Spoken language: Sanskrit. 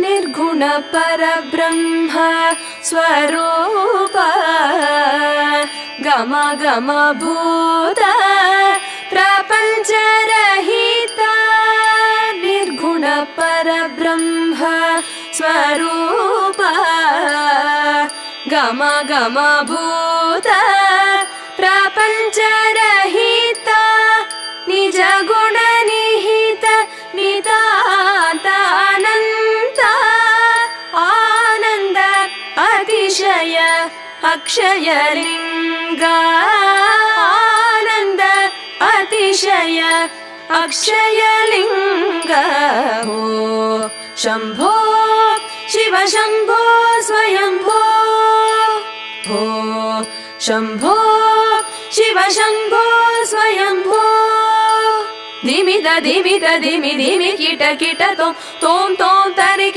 निर्गुण परब्रह्म स्वरूप गम गम भूत प्रपञ्चरहित निर्गुण परब्रह्म स्वरूप गम गम भूत प्रपञ्चरहित निज गुण निहित नितानन्त आनन्द अतिशय अक्षय लिंग आनन्द अतिशय अक्षय लिंग हो शंभो शिव शंभो स्वयंभो हो शंभो शिव शंभो स्वयंभो धिमि द धिमि द धिमि धिमि किट किट तोम तोम तोम तरि